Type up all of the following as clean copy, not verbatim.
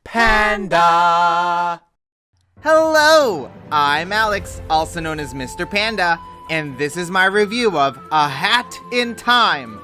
Panda! Hello! I'm Alex, also known as Mr. Panda, and this is my review of A Hat in Time.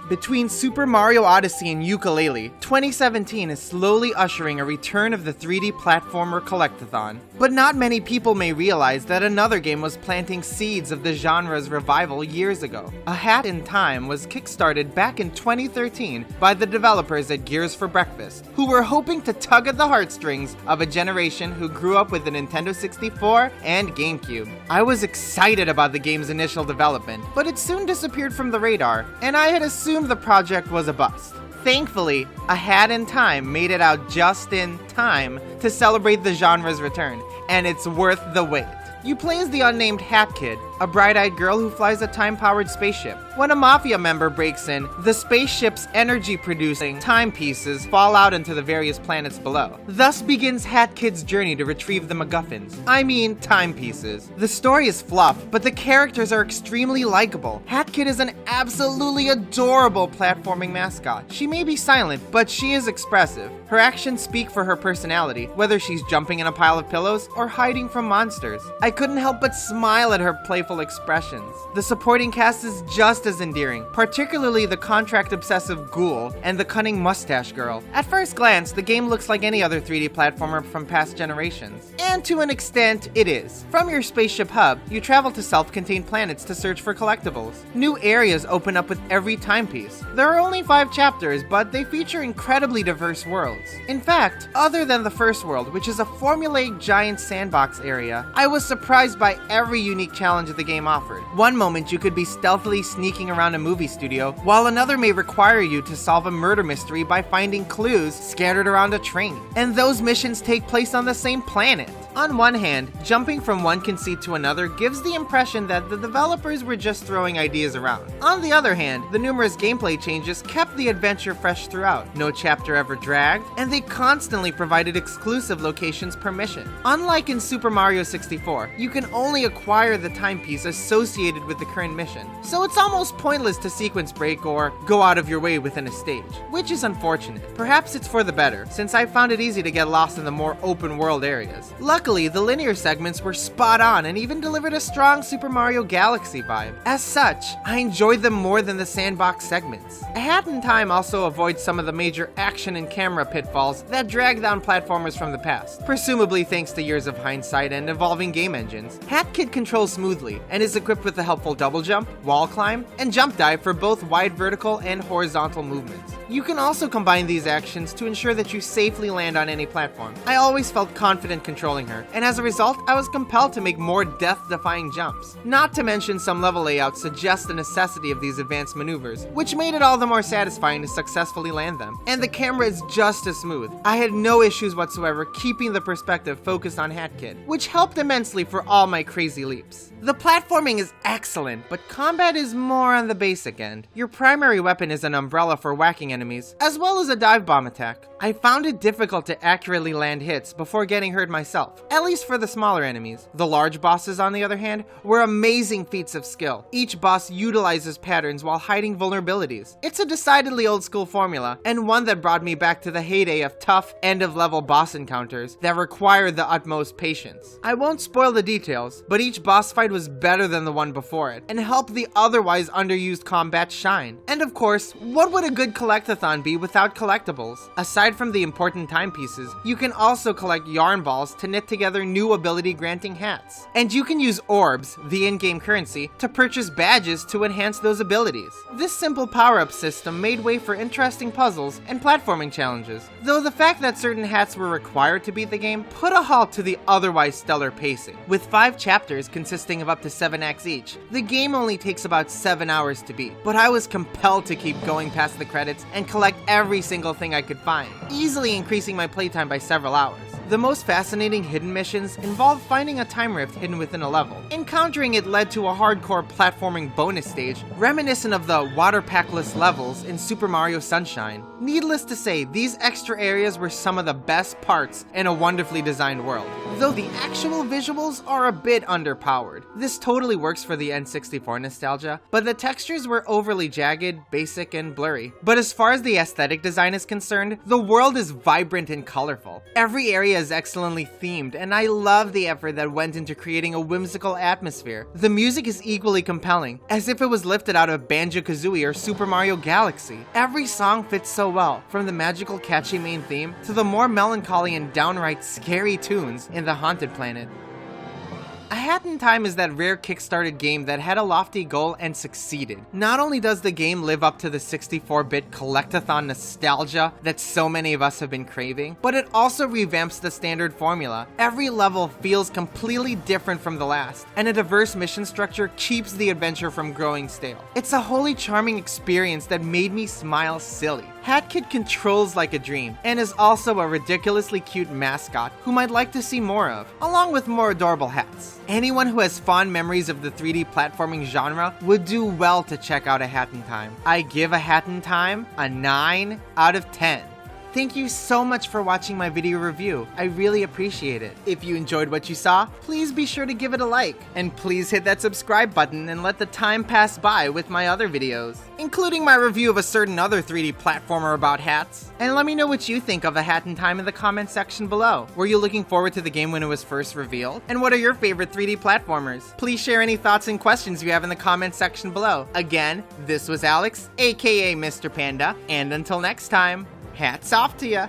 Between Super Mario Odyssey and Yooka-Laylee, 2017 is slowly ushering a return of the 3D platformer Collectathon. But not many people may realize that another game was planting seeds of the genre's revival years ago. A Hat in Time was kickstarted back in 2013 by the developers at Gears for Breakfast, who were hoping to tug at the heartstrings of a generation who grew up with the Nintendo 64 and GameCube. I was excited about the game's initial development, but it soon disappeared from the radar, and I had assumed the project was a bust. Thankfully, A Hat in Time made it out just in time to celebrate the genre's return, and it's worth the wait. You play as the unnamed Hat Kid, a bright-eyed girl who flies a time-powered spaceship. When a mafia member breaks in, the spaceship's energy-producing timepieces fall out into the various planets below. Thus begins Hat Kid's journey to retrieve the MacGuffins. I mean, timepieces. The story is fluff, but the characters are extremely likable. Hat Kid is an absolutely adorable platforming mascot. She may be silent, but she is expressive. Her actions speak for her personality, whether she's jumping in a pile of pillows or hiding from monsters. I couldn't help but smile at her playful expressions. The supporting cast is just as endearing, particularly the contract-obsessive ghoul and the cunning mustache girl. At first glance, the game looks like any other 3D platformer from past generations. And to an extent, it is. From your spaceship hub, you travel to self-contained planets to search for collectibles. New areas open up with every timepiece. There are only 5 chapters, but they feature incredibly diverse worlds. In fact, other than the first world, which is a formulaic giant sandbox area, I was surprised by every unique challenge the game offered. One moment you could be stealthily sneaking around a movie studio, while another may require you to solve a murder mystery by finding clues scattered around a train. And those missions take place on the same planet. On one hand, jumping from one conceit to another gives the impression that the developers were just throwing ideas around. On the other hand, the numerous gameplay changes kept the adventure fresh throughout. No chapter ever dragged, and they constantly provided exclusive locations per mission. Unlike in Super Mario 64, you can only acquire the timepiece associated with the current mission, so it's almost pointless to sequence break or go out of your way within a stage, which is unfortunate. Perhaps it's for the better, since I found it easy to get lost in the more open world areas. Luckily, the linear segments were spot on and even delivered a strong Super Mario Galaxy vibe. As such, I enjoyed them more than the sandbox segments. A Hat in Time also avoids some of the major action and camera pitfalls that drag down platformers from the past, presumably thanks to years of hindsight and evolving game engines. Hat Kid controls smoothly and is equipped with a helpful double jump, wall climb, and jump dive for both wide vertical and horizontal movements. You can also combine these actions to ensure that you safely land on any platform. I always felt confident controlling her, and as a result, I was compelled to make more death-defying jumps. Not to mention some level layouts suggest the necessity of these advanced maneuvers, which made it all the more satisfying to successfully land them. And the camera is just as smooth. I had no issues whatsoever keeping the perspective focused on Hat Kid, which helped immensely for all my crazy leaps. The platforming is excellent, but combat is more on the basic end. Your primary weapon is an umbrella for whacking enemies, as well as a dive bomb attack. I found it difficult to accurately land hits before getting hurt myself, at least for the smaller enemies. The large bosses, on the other hand, were amazing feats of skill. Each boss utilizes patterns while hiding vulnerabilities. It's a decidedly old school formula, and one that brought me back to the heyday of tough, end-of-level boss encounters that required the utmost patience. I won't spoil the details, but each boss fight was better than the one before it, and helped the otherwise underused combat shine. And of course, what would a good collectathon be without collectibles? Aside from the important timepieces, you can also collect yarn balls to knit together new ability-granting hats. And you can use orbs, the in-game currency, to purchase badges to enhance those abilities. This simple power-up system made way for interesting puzzles and platforming challenges, though the fact that certain hats were required to beat the game put a halt to the otherwise stellar pacing. With 5 chapters consisting of up to 7 acts each, the game only takes about 7 hours to beat, but I was compelled to keep going past the credits and collect every single thing I could find, easily increasing my playtime by several hours. The most fascinating hidden missions involved finding a time rift hidden within a level. Encountering it led to a hardcore platforming bonus stage, reminiscent of the water packless levels in Super Mario Sunshine. Needless to say, these extra areas were some of the best parts in a wonderfully designed world, though the actual visuals are a bit underpowered. This totally works for the N64 nostalgia, but the textures were overly jagged, basic, and blurry. But as far as the aesthetic design is concerned, the world is vibrant and colorful. Every area is excellently themed, and I love the effort that went into creating a whimsical atmosphere. The music is equally compelling, as if it was lifted out of Banjo-Kazooie or Super Mario Galaxy. Every song fits so well, from the magical catchy main theme to the more melancholy and downright scary tunes in the Haunted Planet. A Hat in Time is that rare Kickstarted game that had a lofty goal and succeeded. Not only does the game live up to the 64-bit Collectathon nostalgia that so many of us have been craving, but it also revamps the standard formula. Every level feels completely different from the last, and a diverse mission structure keeps the adventure from growing stale. It's a wholly charming experience that made me smile silly. Hat Kid controls like a dream, and is also a ridiculously cute mascot whom I'd like to see more of, along with more adorable hats. Anyone who has fond memories of the 3D platforming genre would do well to check out A Hat in Time. I give A Hat in Time a 9 out of 10. Thank you so much for watching my video review. I really appreciate it. If you enjoyed what you saw, please be sure to give it a like. And please hit that subscribe button and let the time pass by with my other videos, including my review of a certain other 3D platformer about hats. And let me know what you think of A Hat in Time in the comment section below. Were you looking forward to the game when it was first revealed? And what are your favorite 3D platformers? Please share any thoughts and questions you have in the comment section below. Again, this was Alex, aka Mr. Panda, and until next time, hats off to ya!